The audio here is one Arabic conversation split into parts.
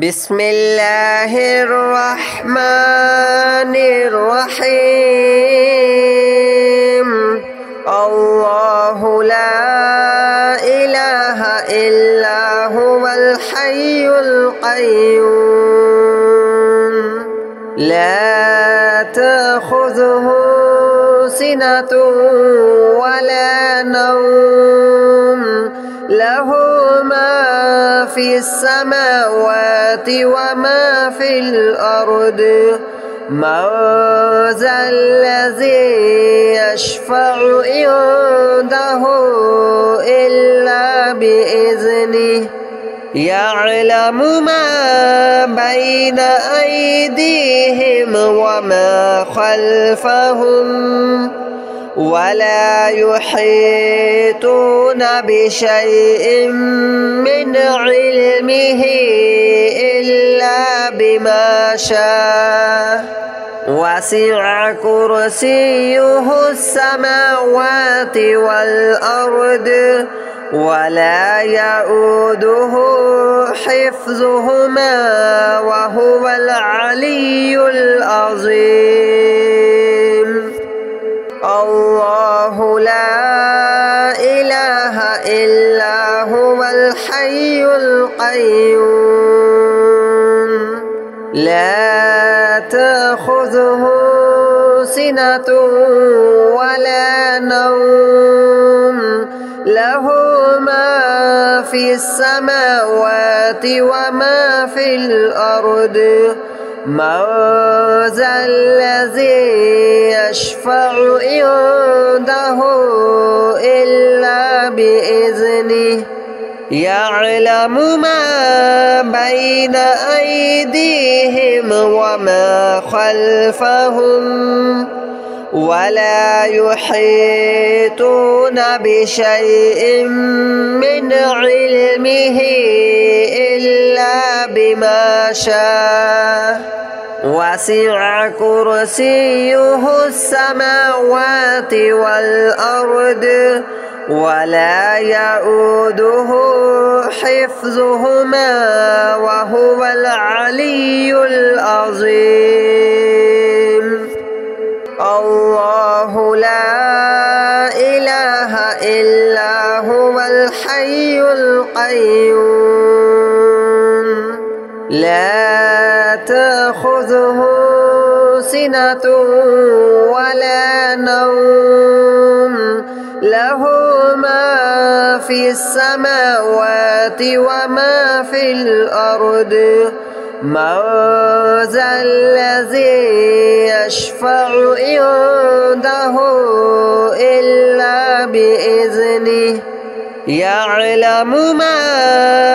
بسم الله الرحمن الرحيم. الله لا إله إلا هو الحي القيوم لا تأخذه سنة ولا نوم له ما في السماوات وما في الأرض من ذا الذي يشفع عنده إلا بإذنه يعلم ما بين أيديهم وما خلفهم ولا يحيطون بشيء من علمه إلا بما شاء وسع كرسيه السماوات والأرض ولا يؤوده حفظهما وهو العلي العظيم. الله لا إله إلا هو الحي القيوم لا تأخذه سنة ولا نوم له ما في السماوات وما في الأرض من ذا الذي يشفع عنده إلا بإذنه يعلم ما بين أيديهم وما خلفهم ولا يحيطون بشيء من علمه إلا بما شاء وسع كرسيه السماوات والأرض ولا يؤوده حفظهما وهو العلي العظيم. الله لا إله إلا هو الحي القيوم لا تأخذه سنة ولا نوم له ما في السماوات وما في الأرض من ذا الذي يشفع عنده إلا بإذنه يعلم ما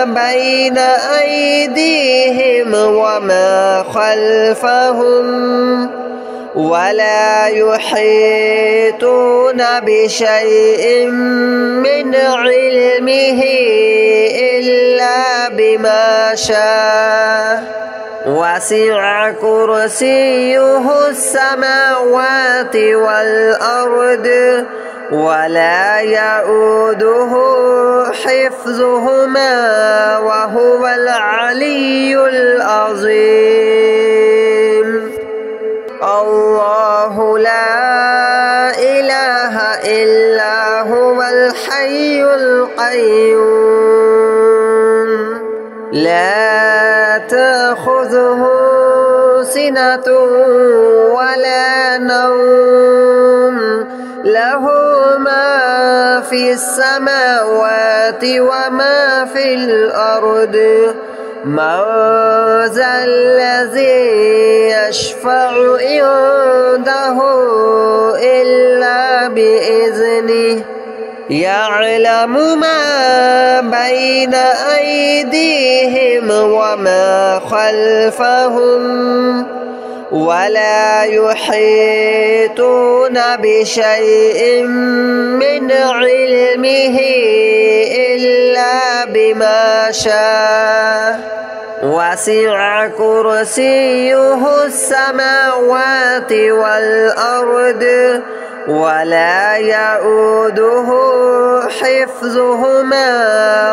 بين أيديهم وما خلفهم ولا يحيطون بشيء من علمه إلا بما شاء وسع كرسيه السماوات والأرض ولا يؤوده حفظهما وهو العلي العظيم. الله لا إله إلا هو الحي القيوم لا تأخذه سنة ولا نوم له ما في السماوات وما في الأرض من ذا الذي يشفع عنده إلا بإذنه يعلم ما بين أيديهم وما خلفهم ولا يحيطون بشيء من علمه إلا بما شاء وسع كرسيه السماوات والأرض ولا يؤوده حفظهما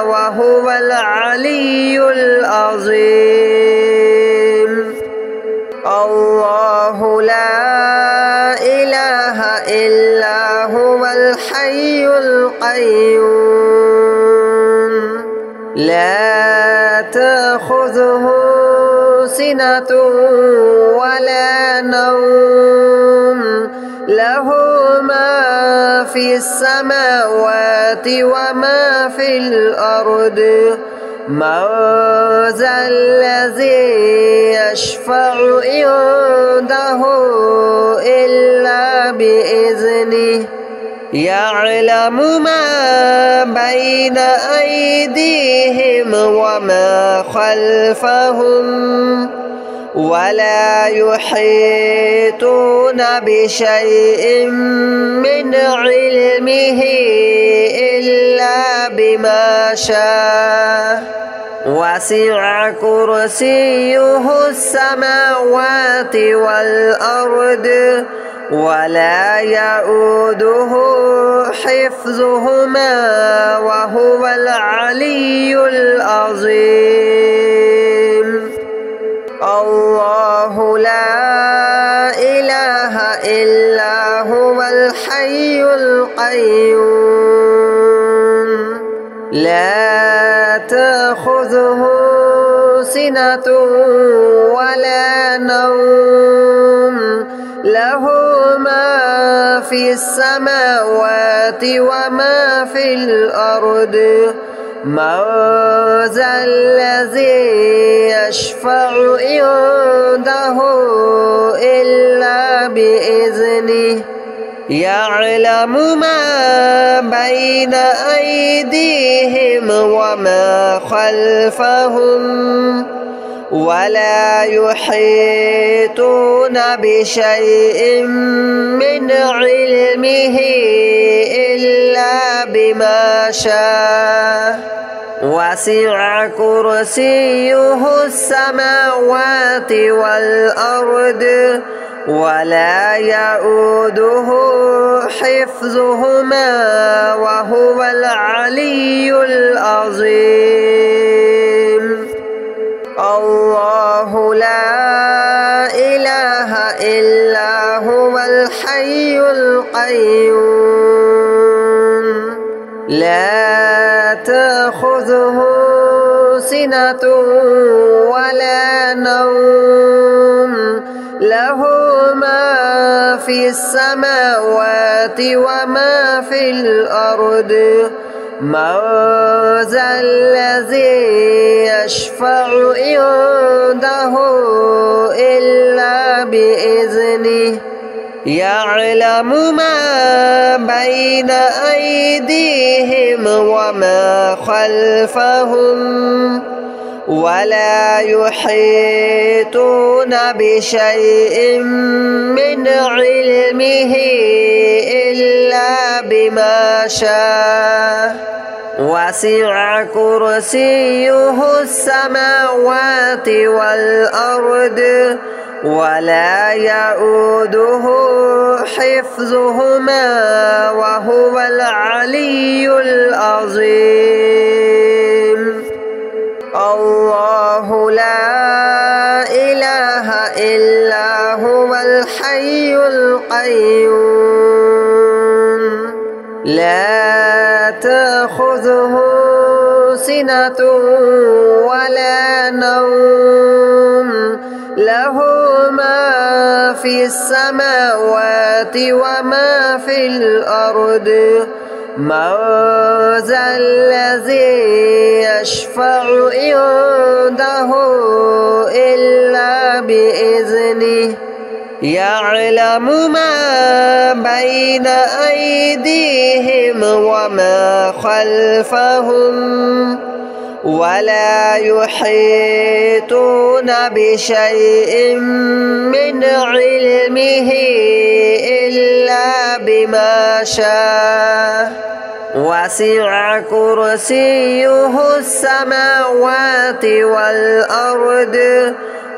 وهو العلي العظيم. الحي القيوم لا تأخذه سنة ولا نوم له ما في السماوات وما في الأرض من ذا الذي يشفع عنده إلا بإذنه يعلم ما بين أيديهم وما خلفهم ولا يحيطون بشيء من علمه إلا بما شاء وسع كرسيه السماوات والأرض ولا يؤوده حفظهما وهو العلي العظيم الله لا إله إلا هو الحي القيوم لا تأخذه سنة ولا نوم له ما في السماوات وما في الأرض من ذا الذي يشفع عنده إلا بإذنه يعلم ما بين أيديهم وما خلفهم ولا يحيطون بشيء من علمه إلا بما شاء وسع كرسيه السماوات والأرض ولا يؤوده حفظهما وهو العلي العظيم الله لا إله إلا هو الحي القيوم لا تأخذه سنة ولا نوم له ما في السماوات وما في الأرض من ذا الذي يشفع عنده إلا بإذنه يعلم ما بين أيديهم وما خلفهم ولا يحيطون بشيء من علمه إلا بما شاء وسع كرسيه السماوات والأرض ولا يؤوده حفظهما وهو العلي العظيم الله لا إله إلا هو الحي القيوم لا تأخذه سنة ولا نوم له ما في السماوات وما في الأرض من ذا الذي يشفع عنده إلا بإذنه يعلم ما بين أيديهم وما خلفهم ولا يحيطون بشيء من علمه إلا بما شاء وسع كرسيه السماوات والأرض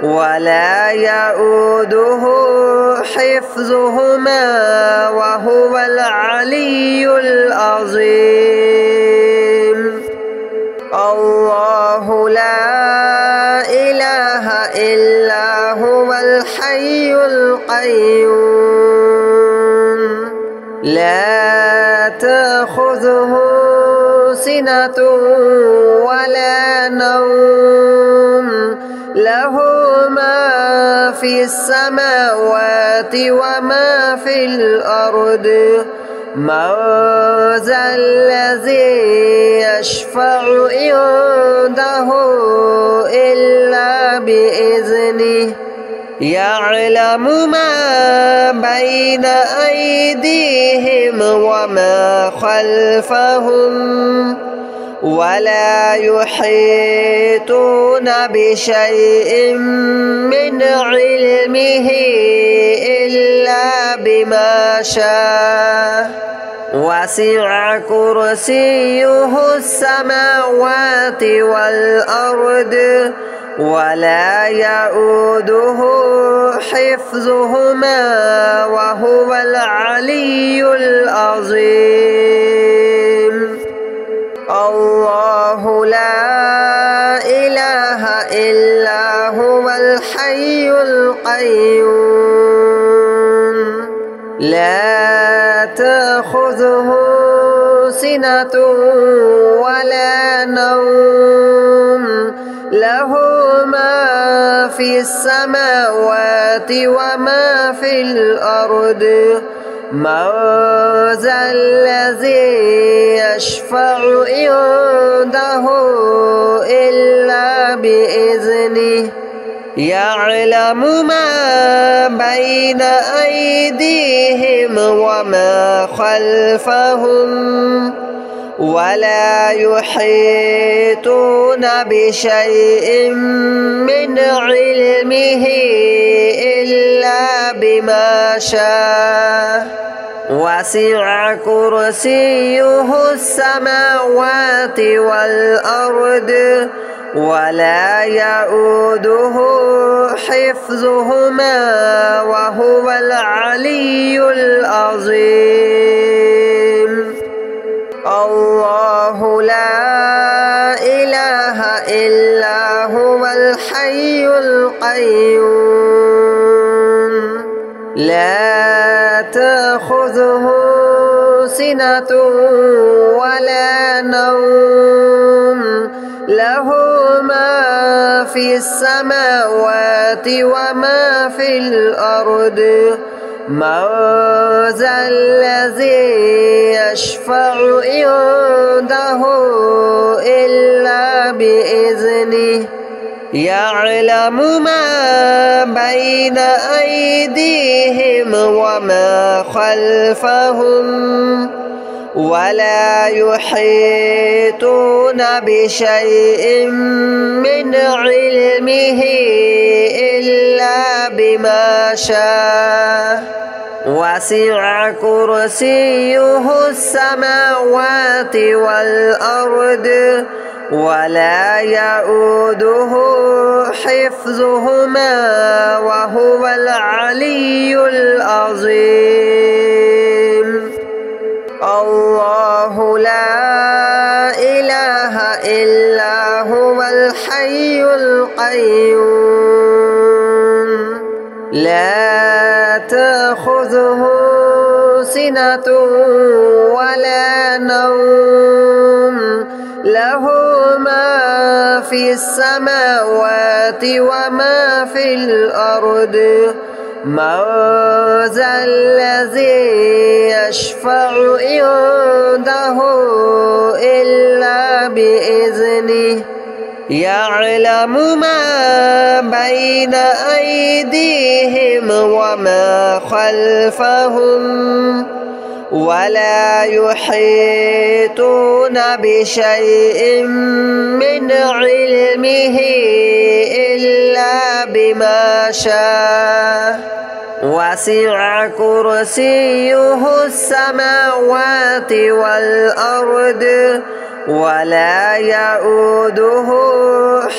ولا يؤوده حفظهما وهو العلي العظيم الله لا إله إلا هو الحي القيوم لا تأخذه سنة ولا نوم له ما في السماوات وما في الأرض من ذا الذي يشفع عنده إلا بإذنه يعلم ما بين أيديهم وما خلفهم ولا يحيطون بشيء من علمه إلا بما شاء وسع كرسيه السماوات والأرض ولا يؤوده حفظهما وهو العلي العظيم الله لا إله إلا هو الحي القيوم لا تأخذه سنة ولا نوم له ما في السماوات وما في الأرض من ذا الذي يشفع عنده إلا بإذنه يعلم ما بين أيديهم وما خلفهم ولا يحيطون بشيء من علمه إلا بما شاء وسع كرسيه السماوات والأرض ولا يؤوده حفظهما وهو العلي العظيم الله لا إله إلا هو الحي القيوم لا تأخذه سنة ولا نوم له ما في السماوات وما في الأرض من ذا الذي يشفع عنده إلا بإذنه يعلم ما بين أيديهم وما خلفهم ولا يحيطون بشيء من علمه إلا بما شاء وسع كرسيه السماوات والأرض ولا يؤوده حفظهما وهو العلي العظيم الله لا إله إلا هو الحي القيوم لا تأخذه سنة ولا نوم له ما في السماوات وما في الأرض من ذا الذي يشفع عنده إلا بإذنه يعلم ما بين أيديهم وما خلفهم ولا يحيطون بشيء من علمه إلا بما شاء وسع كرسيه السماوات والأرض ولا يؤوده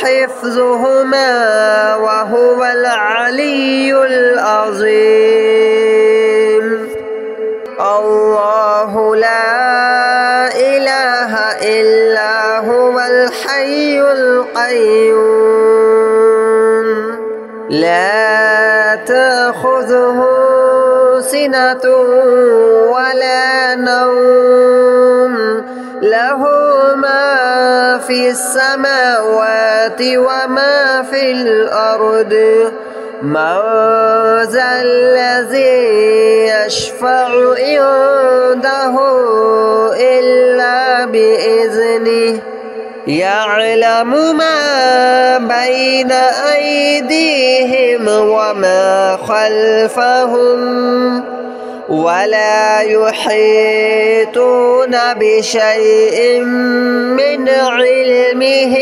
حفظهما وهو العلي العظيم الله لا إله إلا هو الحي القيوم لا تأخذه سنة ولا نوم له ما في السماوات وما في الأرض من ذا الذي يشفع عنده إلا بإذنه يعلم ما بين أيديهم وما خلفهم ولا يحيطون بشيء من علمه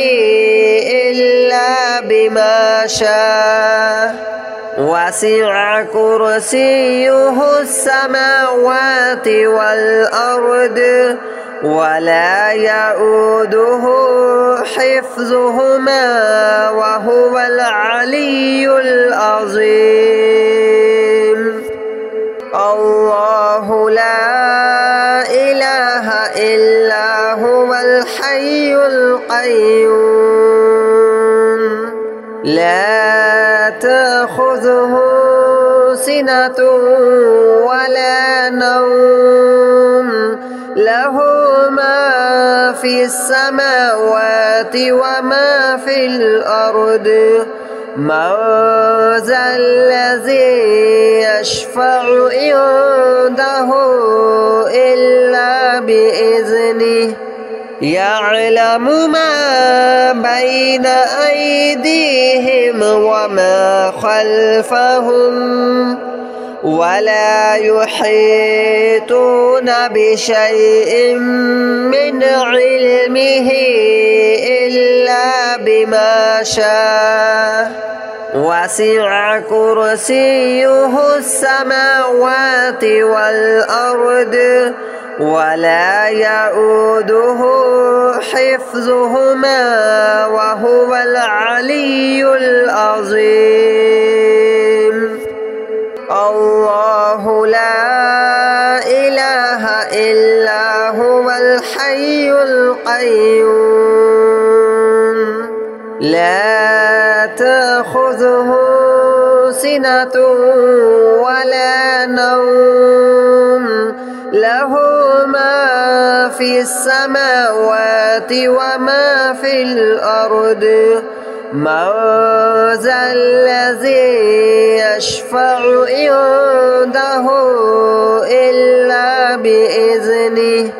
إلا بما شاء وسع كرسيه السماوات والأرض ولا يؤوده حفظهما وهو العلي العظيم الله لا إله إلا هو الحي القيوم لا تأخذه سنة ولا نوم له ما في السماوات وما في الأرض من ذا الذي يشفع عنده إلا بإذنه يعلم ما بين أيديهم وما خلفهم ولا يحيطون بشيء من علمه إلا بما شاء وسع كرسيه السماوات والأرض ولا يؤوده حفظهما وهو العلي العظيم الله لا إله إلا هو الحي القيوم لا تأخذه سنة ولا نوم له ما في السماوات وما في الأرض من ذا الذي يشفع عنده إلا بإذنه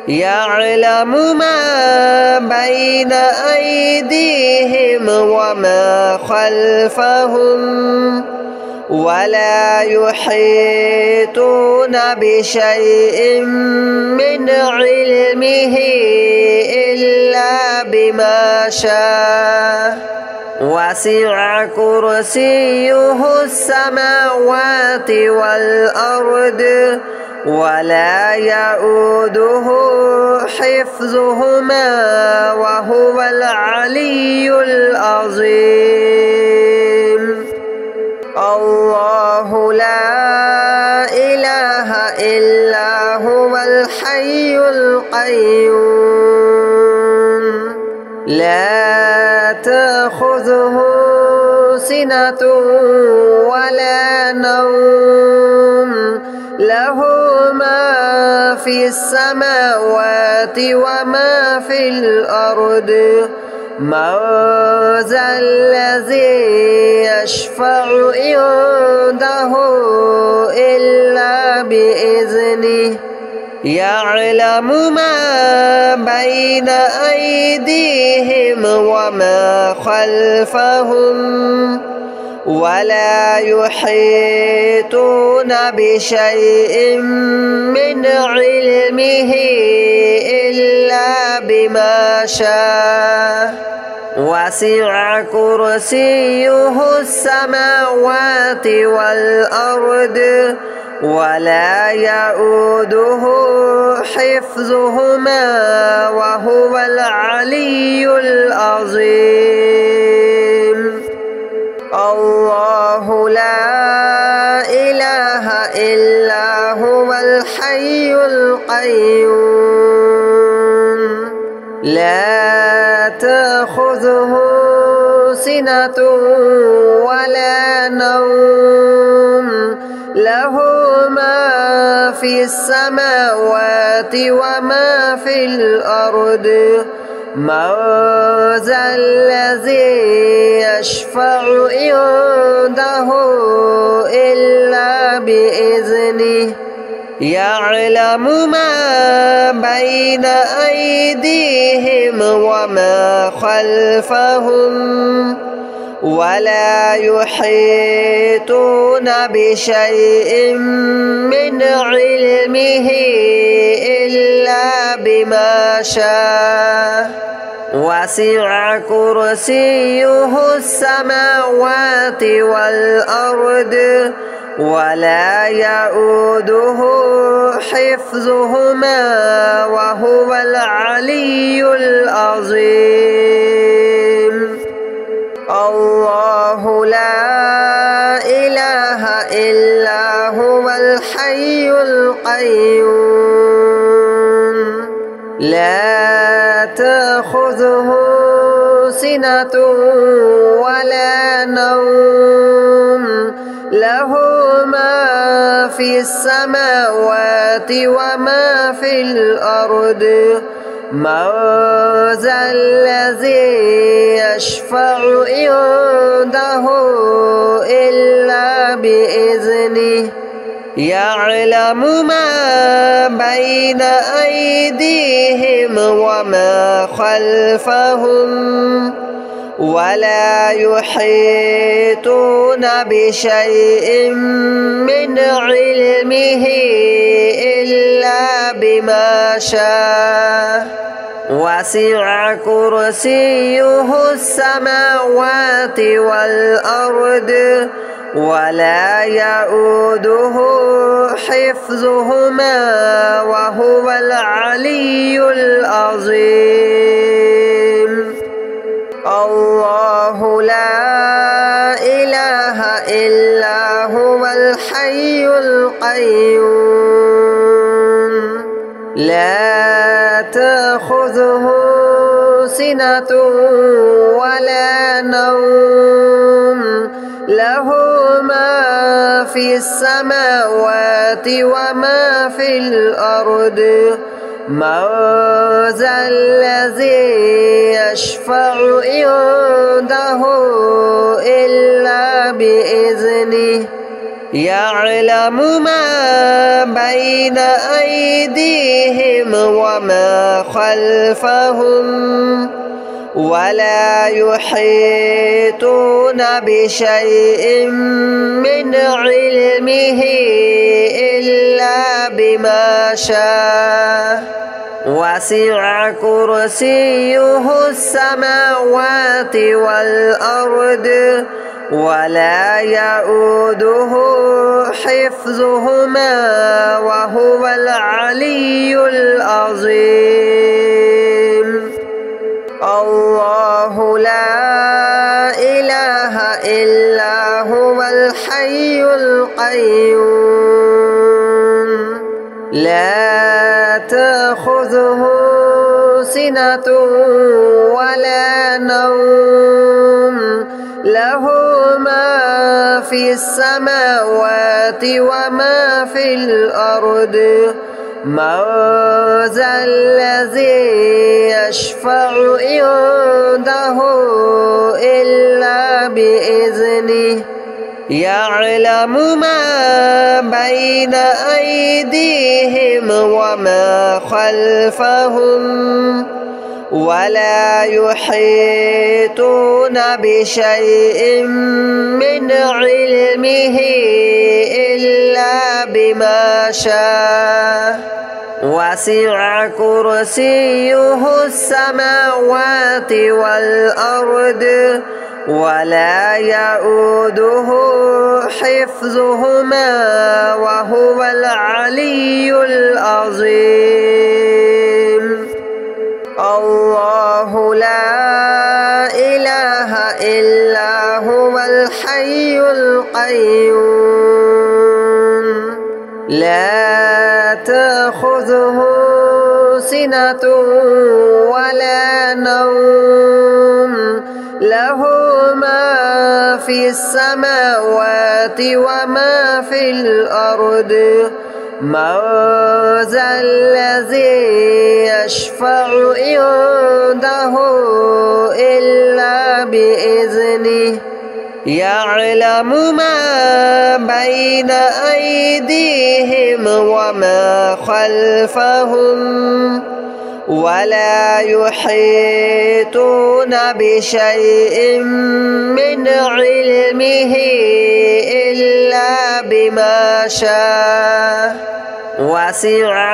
يعلم ما بين أيديهم وما خلفهم ولا يحيطون بشيء من علمه إلا بما شاء وسع كرسيه السماوات والأرض ولا يؤوده حفظهما وهو العلي العظيم الله لا إله إلا هو الحي القيوم لا تأخذه سنة ولا نوم له ما في السماوات وما في الأرض من ذا الذي يشفع عنده إلا بإذنه يعلم ما بين أيديهم وما خلفهم ولا يحيطون بشيء من علمه إلا بما شاء وسع كرسيه السماوات والأرض ولا يؤوده حفظهما وهو العلي العظيم الله لا إله إلا هو الحي القيوم لا تأخذه سنة ولا نوم له في السماوات وما في الأرض من ذا الذي يشفع عنده إلا بإذنه يعلم ما بين أيديهم وما خلفهم ولا يحيطون بشيء من علمه إلا بما شاء وسع كرسيه السماوات والأرض ولا يؤوده حفظهما وهو العلي العظيم الله لا إله إلا هو الحي القيوم لا تأخذه سنة ولا نوم له ما في السماوات وما في الأرض من ذا الذي يشفع عنده إلا بإذنه يعلم ما بين أيديهم وما خلفهم ولا يحيطون بشيء من علمه إلا بما شاء وسع كرسيه السماوات والأرض ولا يؤوده حفظهما وهو العلي العظيم الله لا إله إلا هو الحي القيوم لا تأخذه سنة ولا نوم له ما في السماوات وما في الأرض من ذا الذي يشفع عنده إلا بإذنه يعلم ما بين أيديهم وما خلفهم ولا يحيطون بشيء من علمه إلا بما شاء وسع كرسيه السماوات والأرض ولا يؤوده حفظهما وهو العلي العظيم الله لا إله إلا هو الحي القيوم لا تأخذه سنة ولا نوم له ما في السماوات وما في الأرض من ذا الذي يشفع عنده إلا بإذنه يعلم ما بين أيديهم وما خلفهم ولا يحيطون بشيء من علمه إلا بما شاء وسع كرسيه السماوات والأرض ولا يؤوده حفظهما وهو العلي العظيم الله لا إله إلا هو الحي القيوم لا تأخذه سنة ولا نوم له ما في السماوات وما في الأرض من ذا الذي يشفع عنده إلا بإذنه يعلم ما بين أيديهم وما خلفهم ولا يحيطون بشيء من علمه إلا بما شاء وسع